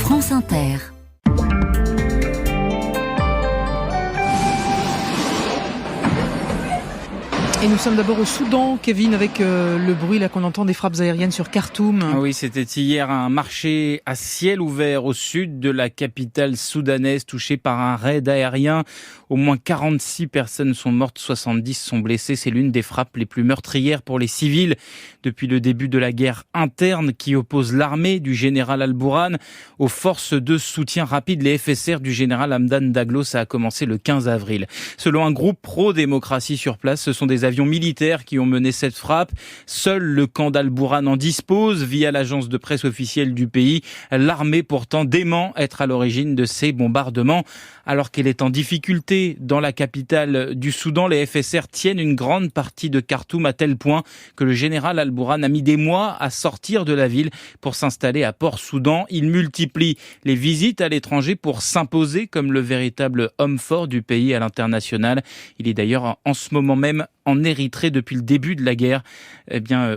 France Inter. Et nous sommes d'abord au Soudan, Kevin, avec le bruit là qu'on entend des frappes aériennes sur Khartoum. Oui, c'était hier un marché à ciel ouvert au sud de la capitale soudanaise, touché par un raid aérien. Au moins 46 personnes sont mortes, 70 sont blessées. C'est l'une des frappes les plus meurtrières pour les civils depuis le début de la guerre interne qui oppose l'armée du général Al-Bourhan aux forces de soutien rapide, les FSR du général Hamdan Daglo. Ça a commencé le 15 avril. Selon un groupe pro-démocratie sur place, ce sont des avions militaires qui ont mené cette frappe. Seul le camp d'Al-Bourhan en dispose via l'agence de presse officielle du pays. L'armée pourtant dément être à l'origine de ces bombardements. Alors qu'elle est en difficulté dans la capitale du Soudan, les FSR tiennent une grande partie de Khartoum à tel point que le général Al-Bourhan a mis des mois à sortir de la ville pour s'installer à Port-Soudan. Il multiplie les visites à l'étranger pour s'imposer comme le véritable homme fort du pays à l'international. Il est d'ailleurs en ce moment même en Érythrée depuis le début de la guerre.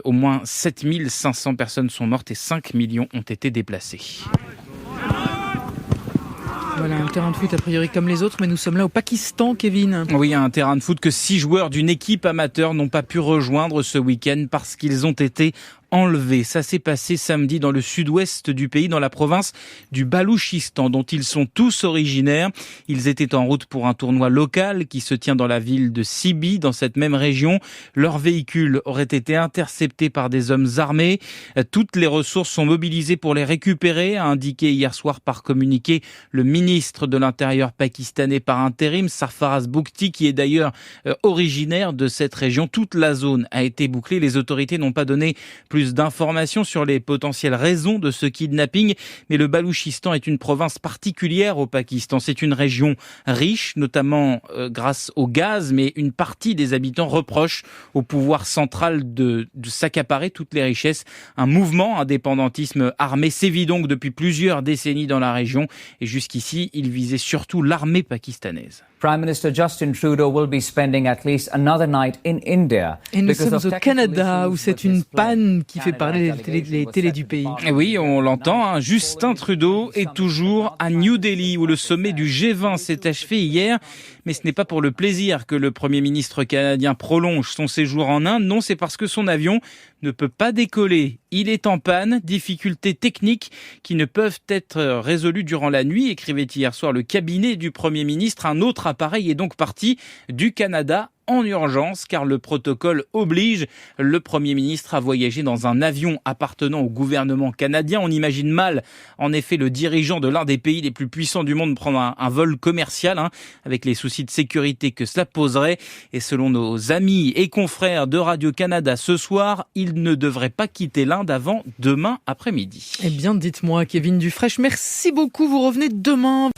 Au moins 7500 personnes sont mortes et 5 millions ont été déplacées. Voilà, un terrain de foot a priori comme les autres, mais nous sommes là au Pakistan, Kevin. Oui, un terrain de foot que 6 joueurs d'une équipe amateur n'ont pas pu rejoindre ce week-end parce qu'ils ont été enlevés. Ça s'est passé samedi dans le sud-ouest du pays, dans la province du Baloutchistan, dont ils sont tous originaires. Ils étaient en route pour un tournoi local qui se tient dans la ville de Sibi, dans cette même région. Leur véhicule aurait été intercepté par des hommes armés. Toutes les ressources sont mobilisées pour les récupérer, a indiqué hier soir par communiqué le ministre de l'Intérieur pakistanais par intérim, Sarfaraz Bugti, qui est d'ailleurs originaire de cette région. Toute la zone a été bouclée. Les autorités n'ont pas donné plus d'informations sur les potentielles raisons de ce kidnapping, mais le Baloutchistan est une province particulière au Pakistan. C'est une région riche, notamment grâce au gaz, mais une partie des habitants reproche au pouvoir central de s'accaparer toutes les richesses. Un mouvement indépendantisme armé sévit donc depuis plusieurs décennies dans la région, et jusqu'ici, il visait surtout l'armée pakistanaise. Prime Minister Justin Trudeau will be spending at least another night in India. Et nous sommes au Canada, où c'est une panne qui fait parler les télés du pays. Et oui, on l'entend, Justin Trudeau est toujours à New Delhi, où le sommet du G20 s'est achevé hier. Mais ce n'est pas pour le plaisir que le Premier ministre canadien prolonge son séjour en Inde. Non, c'est parce que son avion ne peut pas décoller. Il est en panne, difficultés techniques qui ne peuvent être résolues durant la nuit, écrivait hier soir le cabinet du Premier ministre. Un autre appareil est donc parti du Canada en urgence, car le protocole oblige le Premier ministre à voyager dans un avion appartenant au gouvernement canadien. On imagine mal, en effet, le dirigeant de l'un des pays les plus puissants du monde prendre un vol commercial, avec les soucis de sécurité que cela poserait. Et selon nos amis et confrères de Radio-Canada ce soir, il ne devrait pas quitter l'Inde avant demain après-midi. Eh bien, dites-moi, Kevin Dufraîche, merci beaucoup. Vous revenez demain.